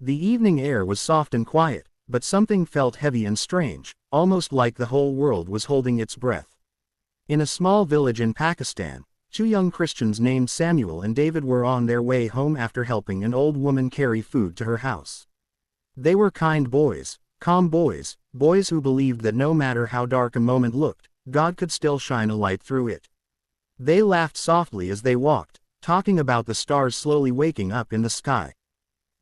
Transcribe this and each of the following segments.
The evening air was soft and quiet, but something felt heavy and strange, almost like the whole world was holding its breath. In a small village in Pakistan, two young Christians named Samuel and David were on their way home after helping an old woman carry food to her house. They were kind boys, calm boys, boys who believed that no matter how dark a moment looked, God could still shine a light through it. They laughed softly as they walked, talking about the stars slowly waking up in the sky.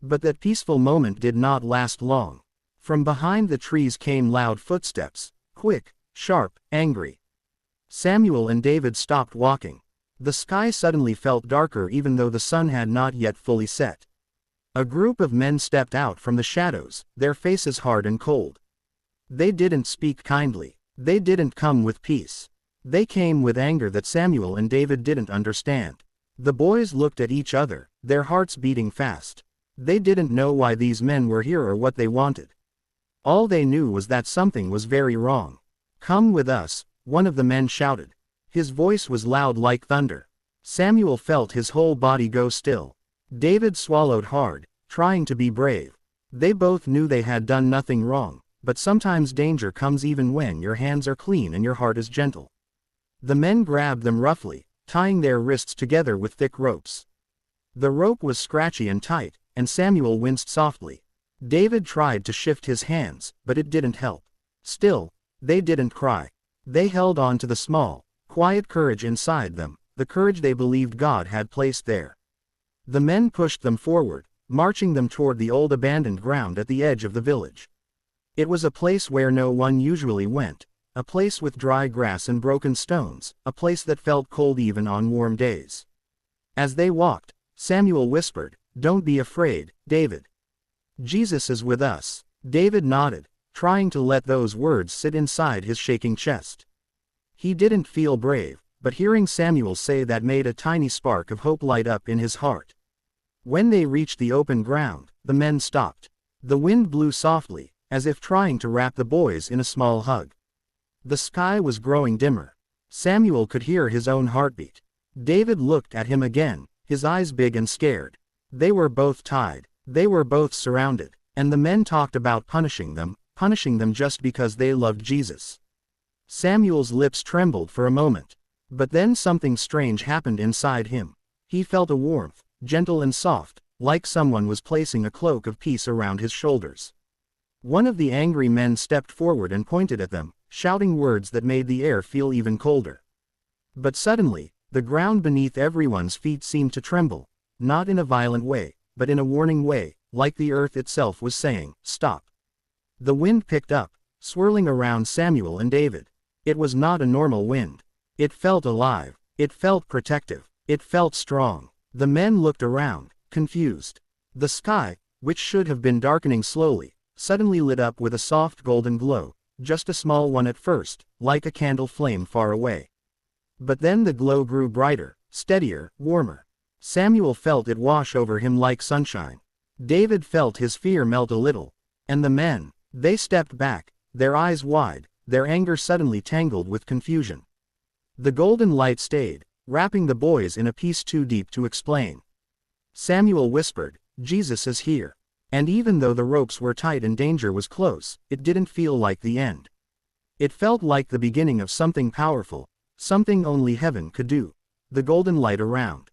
But that peaceful moment did not last long. From behind the trees came loud footsteps, quick, sharp, angry. Samuel and David stopped walking. The sky suddenly felt darker even though the sun had not yet fully set. A group of men stepped out from the shadows, their faces hard and cold. They didn't speak kindly. They didn't come with peace. They came with anger that Samuel and David didn't understand. The boys looked at each other, their hearts beating fast. They didn't know why these men were here or what they wanted. All they knew was that something was very wrong. "Come with us," one of the men shouted. His voice was loud like thunder. Samuel felt his whole body go still. David swallowed hard, trying to be brave. They both knew they had done nothing wrong, but sometimes danger comes even when your hands are clean and your heart is gentle. The men grabbed them roughly, tying their wrists together with thick ropes. The rope was scratchy and tight, and Samuel winced softly. David tried to shift his hands, but it didn't help. Still, they didn't cry. They held on to the small, quiet courage inside them, the courage they believed God had placed there. The men pushed them forward, marching them toward the old abandoned ground at the edge of the village. It was a place where no one usually went, a place with dry grass and broken stones, a place that felt cold even on warm days. As they walked, Samuel whispered, "Don't be afraid, David. Jesus is with us." David nodded, trying to let those words sit inside his shaking chest. He didn't feel brave, but hearing Samuel say that made a tiny spark of hope light up in his heart. When they reached the open ground, the men stopped. The wind blew softly, as if trying to wrap the boys in a small hug. The sky was growing dimmer. Samuel could hear his own heartbeat. David looked at him again, his eyes big and scared. They were both tied. They were both surrounded, and the men talked about punishing them just because they loved Jesus. Samuel's lips trembled for a moment. But then something strange happened inside him. He felt a warmth, gentle and soft, like someone was placing a cloak of peace around his shoulders. One of the angry men stepped forward and pointed at them, shouting words that made the air feel even colder. But suddenly, the ground beneath everyone's feet seemed to tremble, not in a violent way, but in a warning way, like the earth itself was saying, "Stop." The wind picked up, swirling around Samuel and David. It was not a normal wind. It felt alive. It felt protective. It felt strong. The men looked around, confused. The sky, which should have been darkening slowly, suddenly lit up with a soft golden glow, just a small one at first, like a candle flame far away. But then the glow grew brighter, steadier, warmer. Samuel felt it wash over him like sunshine. David felt his fear melt a little. And the men, they stepped back, their eyes wide, their anger suddenly tangled with confusion. The golden light stayed, wrapping the boys in a peace too deep to explain. Samuel whispered, "Jesus is here." And even though the ropes were tight and danger was close, it didn't feel like the end. It felt like the beginning of something powerful, something only heaven could do. The golden light around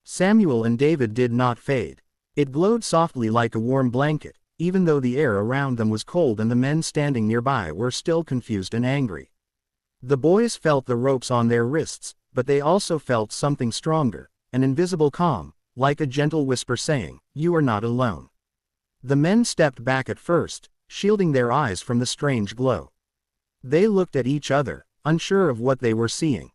Samuel and David did not fade. It glowed softly like a warm blanket, even though the air around them was cold and the men standing nearby were still confused and angry. The boys felt the ropes on their wrists, but they also felt something stronger, an invisible calm, like a gentle whisper saying, "You are not alone." The men stepped back at first, shielding their eyes from the strange glow. They looked at each other, unsure of what they were seeing.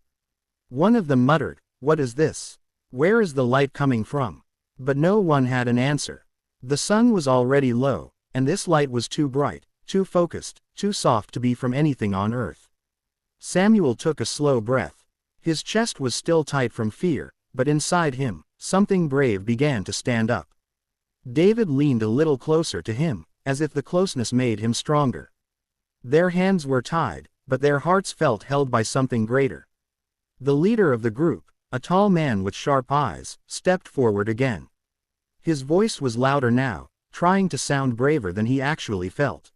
One of them muttered, "What is this? Where is the light coming from?" But no one had an answer. The sun was already low, and this light was too bright, too focused, too soft to be from anything on earth. Samuel took a slow breath. His chest was still tight from fear, but inside him, something brave began to stand up. David leaned a little closer to him, as if the closeness made him stronger. Their hands were tied, but their hearts felt held by something greater. The leader of the group, a tall man with sharp eyes, stepped forward again. His voice was louder now, trying to sound braver than he actually felt.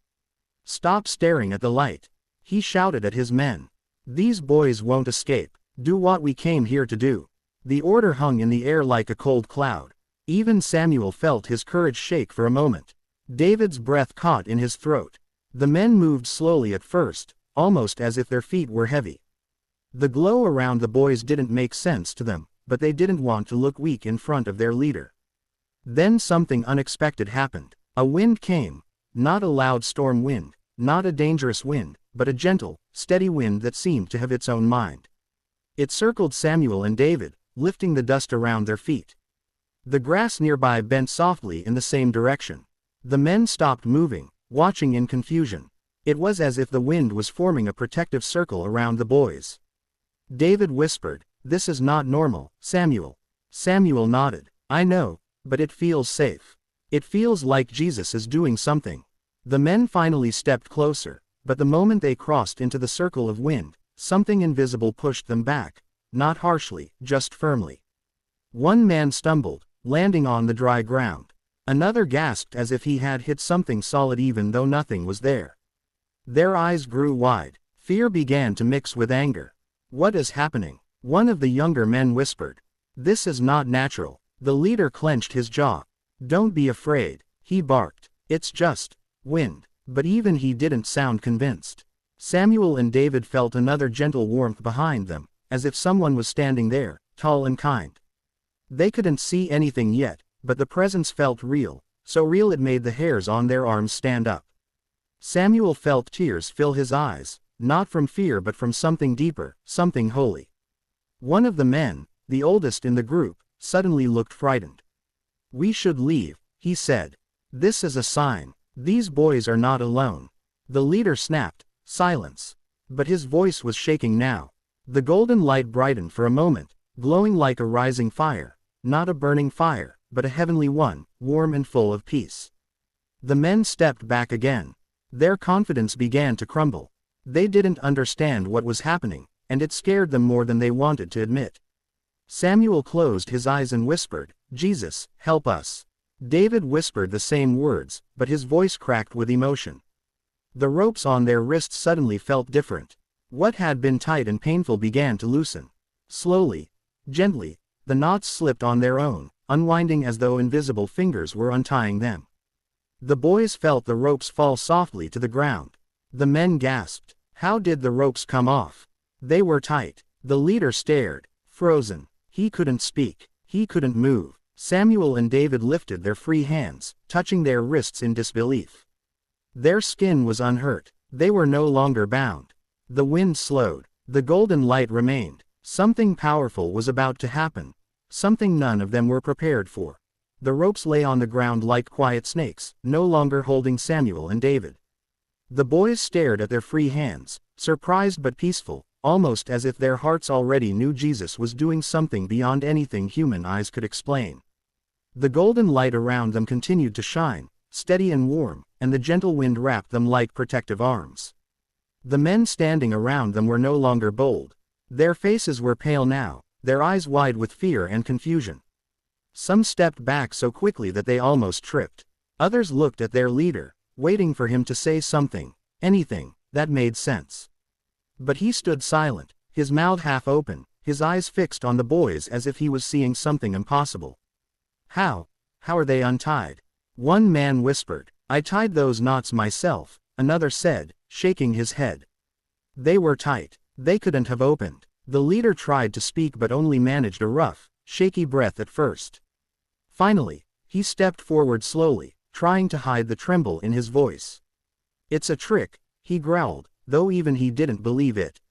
"Stop staring at the light," he shouted at his men. "These boys won't escape. Do what we came here to do." The order hung in the air like a cold cloud. Even Samuel felt his courage shake for a moment. David's breath caught in his throat. The men moved slowly at first, almost as if their feet were heavy. The glow around the boys didn't make sense to them, but they didn't want to look weak in front of their leader. Then something unexpected happened. A wind came. Not a loud storm wind, not a dangerous wind, but a gentle, steady wind that seemed to have its own mind. It circled Samuel and David, lifting the dust around their feet. The grass nearby bent softly in the same direction. The men stopped moving, watching in confusion. It was as if the wind was forming a protective circle around the boys. David whispered, "This is not normal, Samuel." Samuel nodded. "I know, but it feels safe. It feels like Jesus is doing something." The men finally stepped closer, but the moment they crossed into the circle of wind, something invisible pushed them back, not harshly, just firmly. One man stumbled, landing on the dry ground. Another gasped as if he had hit something solid even though nothing was there. Their eyes grew wide. Fear began to mix with anger. "What is happening?" one of the younger men whispered. "This is not natural." The leader clenched his jaw. "Don't be afraid," he barked. "It's just wind." But even he didn't sound convinced. Samuel and David felt another gentle warmth behind them, as if someone was standing there, tall and kind. They couldn't see anything yet, but the presence felt real, so real it made the hairs on their arms stand up. Samuel felt tears fill his eyes, not from fear but from something deeper, something holy. One of the men, the oldest in the group, suddenly looked frightened. "We should leave," he said. "This is a sign. These boys are not alone." The leader snapped, "Silence." But his voice was shaking now. The golden light brightened for a moment, glowing like a rising fire, not a burning fire, but a heavenly one, warm and full of peace. The men stepped back again. Their confidence began to crumble. They didn't understand what was happening, and it scared them more than they wanted to admit. Samuel closed his eyes and whispered, "Jesus, help us." David whispered the same words, but his voice cracked with emotion. The ropes on their wrists suddenly felt different. What had been tight and painful began to loosen. Slowly, gently, the knots slipped on their own, unwinding as though invisible fingers were untying them. The boys felt the ropes fall softly to the ground. The men gasped. How did the ropes come off? They were tight. The leader stared, frozen. He couldn't speak. He couldn't move. Samuel and David lifted their free hands, touching their wrists in disbelief. Their skin was unhurt. They were no longer bound. The wind slowed. The golden light remained. Something powerful was about to happen. Something none of them were prepared for. The ropes lay on the ground like quiet snakes, no longer holding Samuel and David. The boys stared at their free hands, surprised but peaceful, almost as if their hearts already knew Jesus was doing something beyond anything human eyes could explain. The golden light around them continued to shine, steady and warm, and the gentle wind wrapped them like protective arms. The men standing around them were no longer bold. Their faces were pale now, their eyes wide with fear and confusion. Some stepped back so quickly that they almost tripped. Others looked at their leader, waiting for him to say something, anything, that made sense. But he stood silent, his mouth half open, his eyes fixed on the boys as if he was seeing something impossible. How are they untied?" One man whispered. "I tied those knots myself," another said, shaking his head. "They were tight. They couldn't have opened." The leader tried to speak but only managed a rough, shaky breath at first. Finally, he stepped forward slowly, trying to hide the tremble in his voice. "It's a trick," he growled, though even he didn't believe it.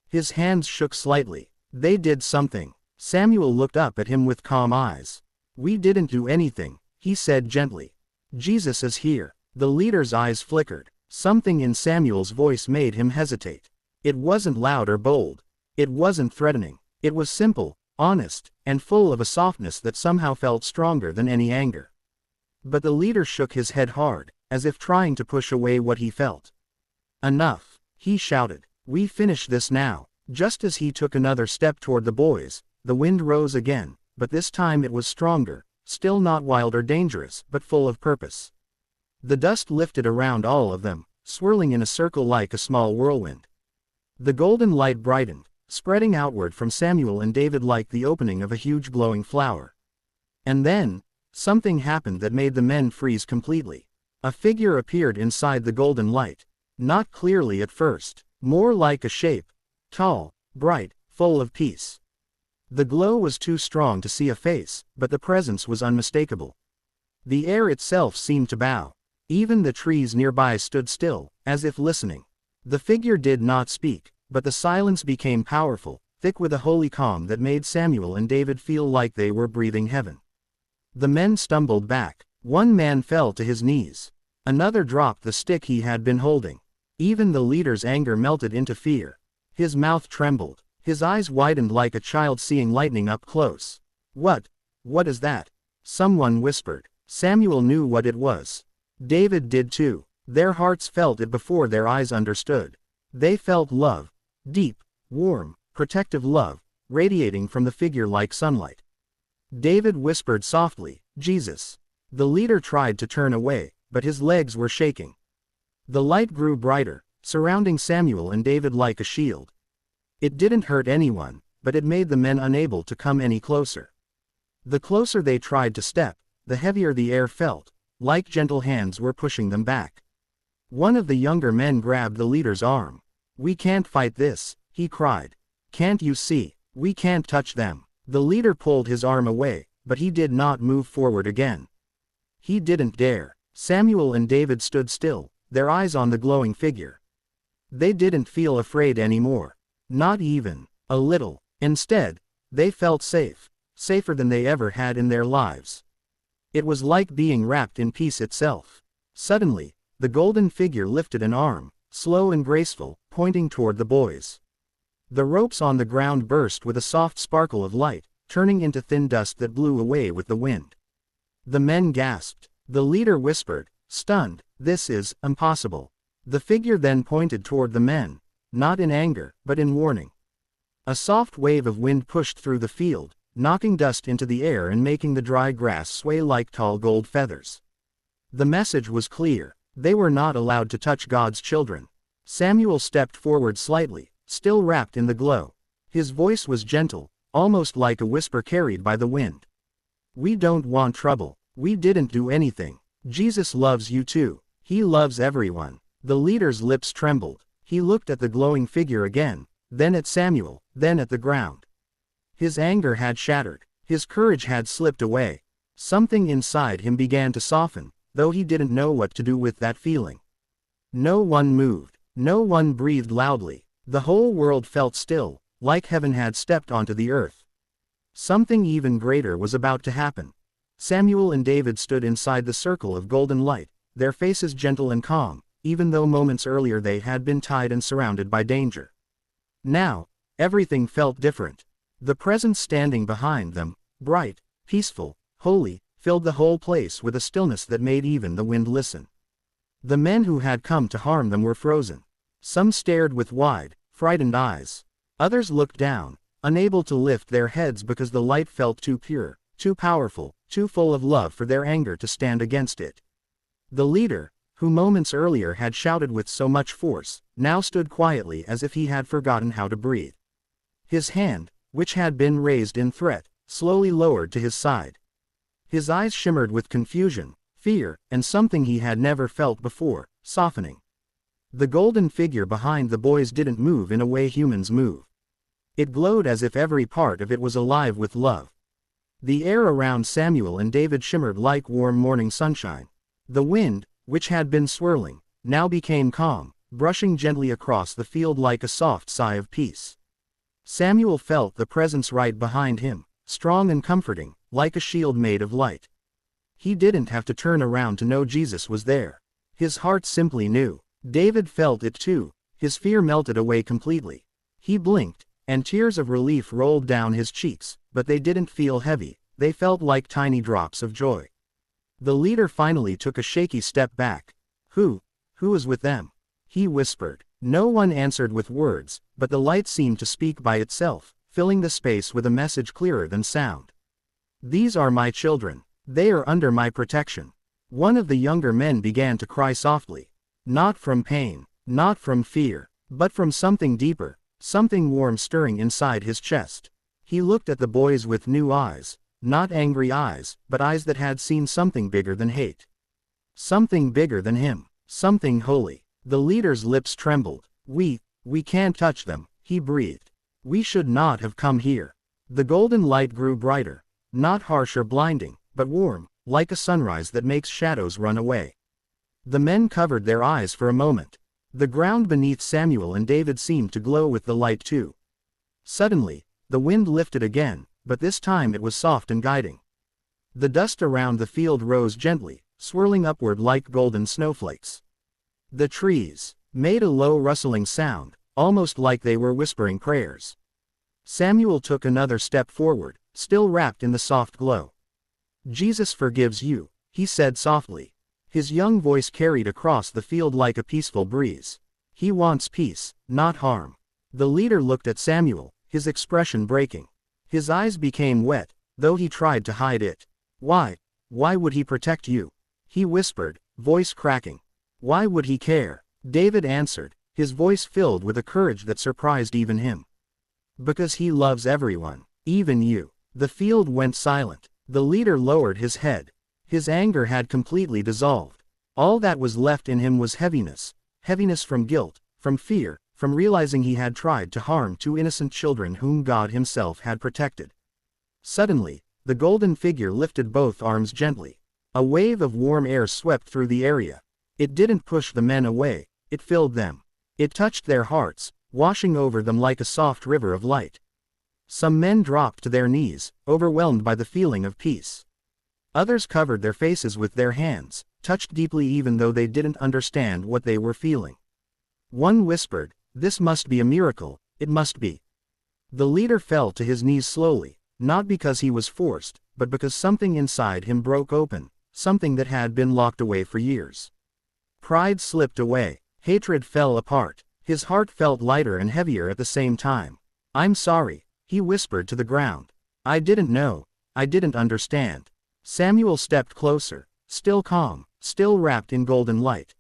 His hands shook slightly. "They did something." Samuel looked up at him with calm eyes. "We didn't do anything," he said gently. "Jesus is here." The leader's eyes flickered. Something in Samuel's voice made him hesitate. It wasn't loud or bold. It wasn't threatening. It was simple, honest, and full of a softness that somehow felt stronger than any anger. But the leader shook his head hard, as if trying to push away what he felt. "Enough," he shouted. "We finish this now." Just as he took another step toward the boys, the wind rose again, but this time it was stronger, still not wild or dangerous, but full of purpose. The dust lifted around all of them, swirling in a circle like a small whirlwind. The golden light brightened, spreading outward from Samuel and David like the opening of a huge glowing flower. And then, something happened that made the men freeze completely. A figure appeared inside the golden light. Not clearly at first, more like a shape. Tall, bright, full of peace. The glow was too strong to see a face, but the presence was unmistakable. The air itself seemed to bow. Even the trees nearby stood still, as if listening. The figure did not speak, but the silence became powerful, thick with a holy calm that made Samuel and David feel like they were breathing heaven. The men stumbled back. One man fell to his knees. Another dropped the stick he had been holding. Even the leader's anger melted into fear. His mouth trembled. His eyes widened like a child seeing lightning up close. What is that? Someone whispered. Samuel knew what it was. David did too. Their hearts felt it before their eyes understood. They felt love. Deep, warm, protective love, radiating from the figure like sunlight. David whispered softly, Jesus. The leader tried to turn away, but his legs were shaking. The light grew brighter, surrounding Samuel and David like a shield. It didn't hurt anyone, but it made the men unable to come any closer. The closer they tried to step, the heavier the air felt, like gentle hands were pushing them back. One of the younger men grabbed the leader's arm. We can't fight this, he cried. Can't you see? We can't touch them. The leader pulled his arm away, but he did not move forward again. He didn't dare. Samuel and David stood still, their eyes on the glowing figure. They didn't feel afraid anymore. Not even a little. Instead, they felt safe, safer than they ever had in their lives. It was like being wrapped in peace itself. Suddenly, the golden figure lifted an arm, slow and graceful, pointing toward the boys. The ropes on the ground burst with a soft sparkle of light, turning into thin dust that blew away with the wind. The men gasped. The leader whispered, stunned, this is impossible. The figure then pointed toward the men, not in anger, but in warning. A soft wave of wind pushed through the field, knocking dust into the air and making the dry grass sway like tall gold feathers. The message was clear. They were not allowed to touch God's children. Samuel stepped forward slightly, still wrapped in the glow. His voice was gentle, almost like a whisper carried by the wind. We don't want trouble. We didn't do anything. Jesus loves you too. He loves everyone. The leader's lips trembled. He looked at the glowing figure again, then at Samuel, then at the ground. His anger had shattered. His courage had slipped away. Something inside him began to soften, though he didn't know what to do with that feeling. No one moved. No one breathed loudly. The whole world felt still, like heaven had stepped onto the earth. Something even greater was about to happen. Samuel and David stood inside the circle of golden light, their faces gentle and calm, even though moments earlier they had been tied and surrounded by danger. Now, everything felt different. The presence standing behind them, bright, peaceful, holy, filled the whole place with a stillness that made even the wind listen. The men who had come to harm them were frozen. Some stared with wide, frightened eyes. Others looked down, unable to lift their heads because the light felt too pure, too powerful, too full of love for their anger to stand against it. The leader, who moments earlier had shouted with so much force, now stood quietly as if he had forgotten how to breathe. His hand, which had been raised in threat, slowly lowered to his side. His eyes shimmered with confusion, fear, and something he had never felt before, softening. The golden figure behind the boys didn't move in a way humans move. It glowed as if every part of it was alive with love. The air around Samuel and David shimmered like warm morning sunshine. The wind, which had been swirling, now became calm, brushing gently across the field like a soft sigh of peace. Samuel felt the presence right behind him, strong and comforting, like a shield made of light. He didn't have to turn around to know Jesus was there. His heart simply knew. David felt it too. His fear melted away completely. He blinked, and tears of relief rolled down his cheeks, but they didn't feel heavy, they felt like tiny drops of joy. The leader finally took a shaky step back. Who is with them? He whispered. No one answered with words, but the light seemed to speak by itself, filling the space with a message clearer than sound. These are my children. They are under my protection. One of the younger men began to cry softly. Not from pain, not from fear, but from something deeper, something warm stirring inside his chest. He looked at the boys with new eyes, not angry eyes, but eyes that had seen something bigger than hate. Something bigger than him, something holy. The leader's lips trembled. We can't touch them, he breathed. We should not have come here. The golden light grew brighter, not harsh or blinding, but warm, like a sunrise that makes shadows run away. The men covered their eyes for a moment. The ground beneath Samuel and David seemed to glow with the light too. Suddenly, the wind lifted again, but this time it was soft and guiding. The dust around the field rose gently, swirling upward like golden snowflakes. The trees made a low rustling sound, almost like they were whispering prayers. Samuel took another step forward, still wrapped in the soft glow. Jesus forgives you, he said softly. His young voice carried across the field like a peaceful breeze. He wants peace, not harm. The leader looked at Samuel, his expression breaking. His eyes became wet, though he tried to hide it. Why would he protect you? He whispered, voice cracking. Why would he care? David answered, his voice filled with a courage that surprised even him. Because he loves everyone, even you. The field went silent. The leader lowered his head. His anger had completely dissolved. All that was left in him was heaviness. Heaviness from guilt, from fear, from realizing he had tried to harm two innocent children whom God himself had protected. Suddenly, the golden figure lifted both arms gently. A wave of warm air swept through the area. It didn't push the men away, it filled them. It touched their hearts, washing over them like a soft river of light. Some men dropped to their knees, overwhelmed by the feeling of peace. Others covered their faces with their hands, touched deeply even though they didn't understand what they were feeling. One whispered, "This must be a miracle, it must be." The leader fell to his knees slowly, not because he was forced, but because something inside him broke open, something that had been locked away for years. Pride slipped away, hatred fell apart, his heart felt lighter and heavier at the same time. "I'm sorry," he whispered to the ground. "I didn't know, I didn't understand." Samuel stepped closer, still calm, still wrapped in golden light.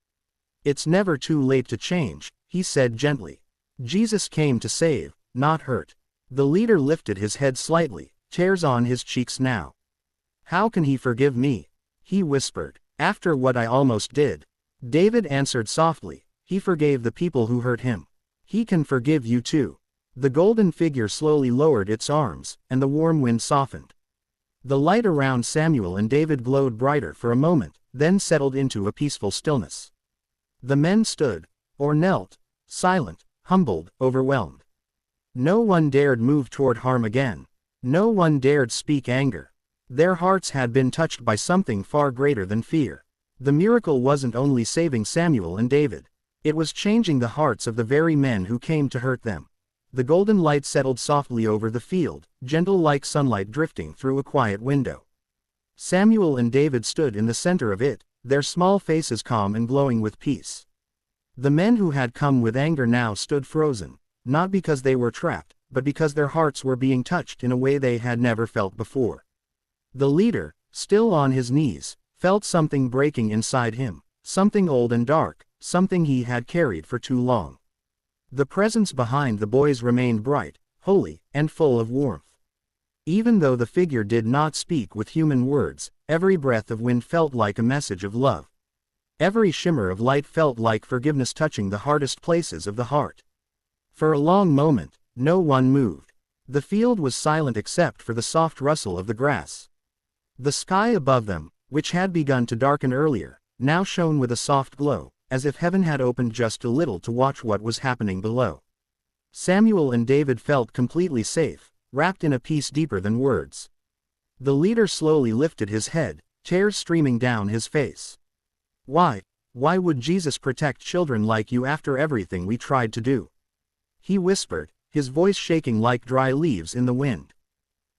"It's never too late to change," he said gently. "Jesus came to save, not hurt." The leader lifted his head slightly, tears on his cheeks now. "How can he forgive me?" he whispered. "After what I almost did." David answered softly, "He forgave the people who hurt him. He can forgive you too." The golden figure slowly lowered its arms, and the warm wind softened. The light around Samuel and David glowed brighter for a moment, then settled into a peaceful stillness. The men stood, or knelt, silent, humbled, overwhelmed. No one dared move toward harm again. No one dared speak anger. Their hearts had been touched by something far greater than fear. The miracle wasn't only saving Samuel and David. It was changing the hearts of the very men who came to hurt them. The golden light settled softly over the field, gentle like sunlight drifting through a quiet window. Samuel and David stood in the center of it, their small faces calm and glowing with peace. The men who had come with anger now stood frozen, not because they were trapped, but because their hearts were being touched in a way they had never felt before. The leader, still on his knees, felt something breaking inside him, something old and dark, something he had carried for too long. The presence behind the boys remained bright, holy, and full of warmth. Even though the figure did not speak with human words, every breath of wind felt like a message of love. Every shimmer of light felt like forgiveness touching the hardest places of the heart. For a long moment, no one moved. The field was silent except for the soft rustle of the grass. The sky above them, which had begun to darken earlier, now shone with a soft glow, as if heaven had opened just a little to watch what was happening below. Samuel and David felt completely safe, wrapped in a peace deeper than words. The leader slowly lifted his head, tears streaming down his face. Why would Jesus protect children like you after everything we tried to do?" he whispered, his voice shaking like dry leaves in the wind.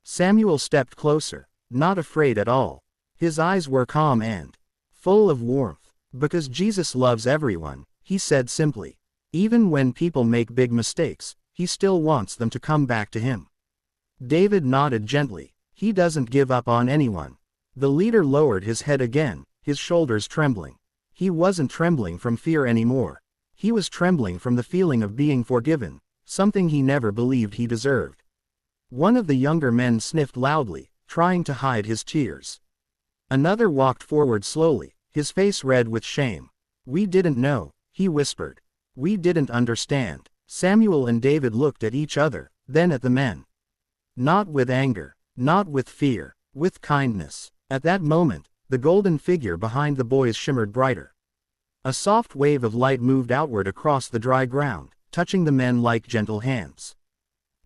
Samuel stepped closer, not afraid at all. His eyes were calm and full of warmth. "Because Jesus loves everyone," he said simply. "Even when people make big mistakes, he still wants them to come back to him." David nodded gently. "He doesn't give up on anyone." The leader lowered his head again, his shoulders trembling. He wasn't trembling from fear anymore. He was trembling from the feeling of being forgiven, something he never believed he deserved. One of the younger men sniffed loudly, trying to hide his tears. Another walked forward slowly, his face red with shame. "We didn't know," he whispered. "We didn't understand." Samuel and David looked at each other, then at the men. Not with anger, not with fear, with kindness. At that moment, the golden figure behind the boys shimmered brighter. A soft wave of light moved outward across the dry ground, touching the men like gentle hands.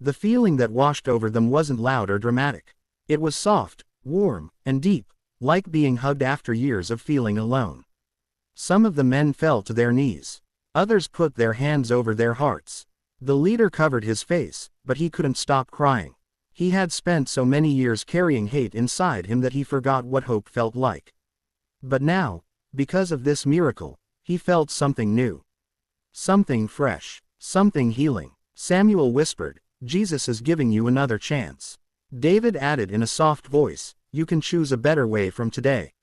The feeling that washed over them wasn't loud or dramatic. It was soft, warm, and deep, like being hugged after years of feeling alone. Some of the men fell to their knees. Others put their hands over their hearts. The leader covered his face, but he couldn't stop crying. He had spent so many years carrying hate inside him that he forgot what hope felt like. But now, because of this miracle, he felt something new. Something fresh, something healing. Samuel whispered, "Jesus is giving you another chance." David added in a soft voice, "You can choose a better way from today."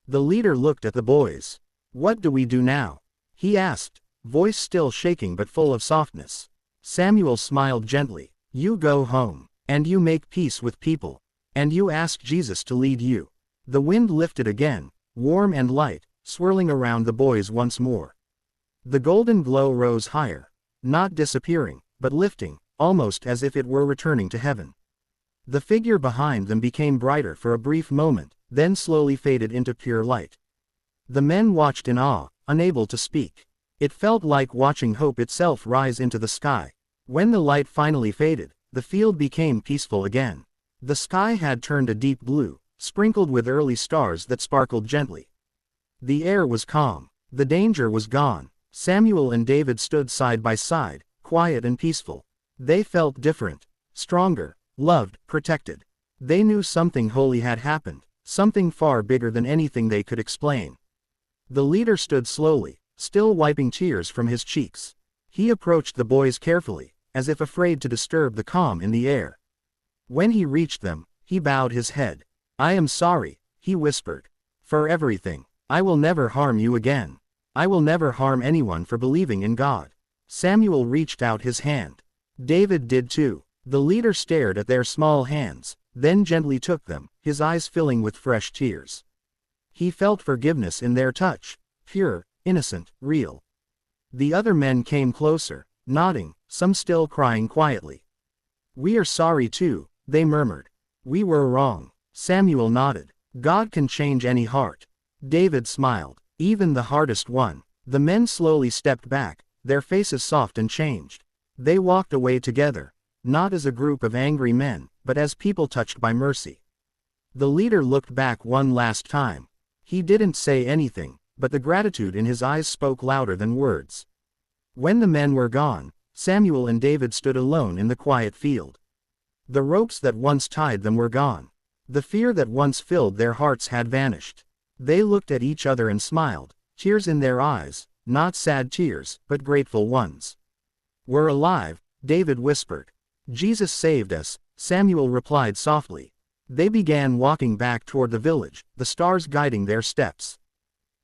The leader looked at the boys. "What do we do now?" he asked, voice still shaking but full of softness. Samuel smiled gently. "You go home, and you make peace with people, and you ask Jesus to lead you." The wind lifted again, warm and light, swirling around the boys once more. The golden glow rose higher, not disappearing, but lifting, almost as if it were returning to heaven. The figure behind them became brighter for a brief moment, then slowly faded into pure light. The men watched in awe, unable to speak. It felt like watching hope itself rise into the sky. When the light finally faded, the field became peaceful again. The sky had turned a deep blue, sprinkled with early stars that sparkled gently. The air was calm. The danger was gone. Samuel and David stood side by side, quiet and peaceful. They felt different, stronger, loved, protected. They knew something holy had happened, something far bigger than anything they could explain. The leader stood slowly, still wiping tears from his cheeks. He approached the boys carefully, as if afraid to disturb the calm in the air. When he reached them, he bowed his head. "I am sorry," he whispered, "for everything. I will never harm you again. I will never harm anyone for believing in God." Samuel reached out his hand. David did too. The leader stared at their small hands, then gently took them, his eyes filling with fresh tears. He felt forgiveness in their touch, pure, innocent, real. The other men came closer, nodding, some still crying quietly. "We are sorry too," they murmured. "We were wrong." Samuel nodded. "God can change any heart." David smiled. "Even the hardest one." The men slowly stepped back, their faces soft and changed. They walked away together, not as a group of angry men, but as people touched by mercy. The leader looked back one last time. He didn't say anything, but the gratitude in his eyes spoke louder than words. When the men were gone, Samuel and David stood alone in the quiet field. The ropes that once tied them were gone. The fear that once filled their hearts had vanished. They looked at each other and smiled, tears in their eyes, not sad tears, but grateful ones. "We're alive," David whispered. "Jesus saved us," Samuel replied softly. They began walking back toward the village, the stars guiding their steps.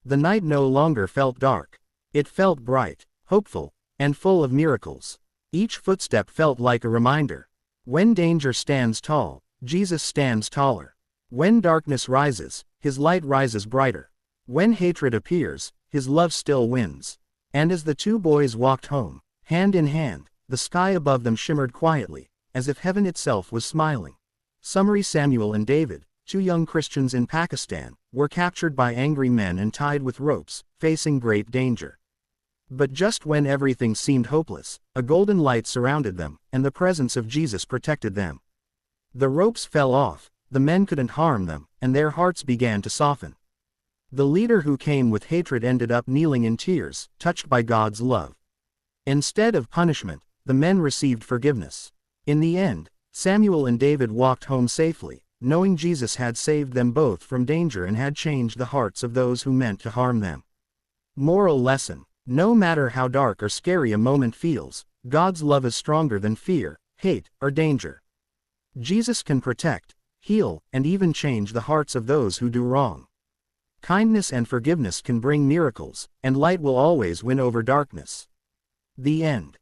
The night no longer felt dark. It felt bright, hopeful, and full of miracles. Each footstep felt like a reminder. When danger stands tall, Jesus stands taller. When darkness rises, his light rises brighter. When hatred appears, his love still wins. And as the two boys walked home, hand in hand, the sky above them shimmered quietly, as if heaven itself was smiling. Summary: Samuel and David, two young Christians in Pakistan, were captured by angry men and tied with ropes, facing great danger. But just when everything seemed hopeless, a golden light surrounded them, and the presence of Jesus protected them. The ropes fell off, the men couldn't harm them, and their hearts began to soften. The leader who came with hatred ended up kneeling in tears, touched by God's love. Instead of punishment, the men received forgiveness. In the end, Samuel and David walked home safely, knowing Jesus had saved them both from danger and had changed the hearts of those who meant to harm them. Moral lesson: no matter how dark or scary a moment feels, God's love is stronger than fear, hate, or danger. Jesus can protect, heal, and even change the hearts of those who do wrong. Kindness and forgiveness can bring miracles, and light will always win over darkness. The end.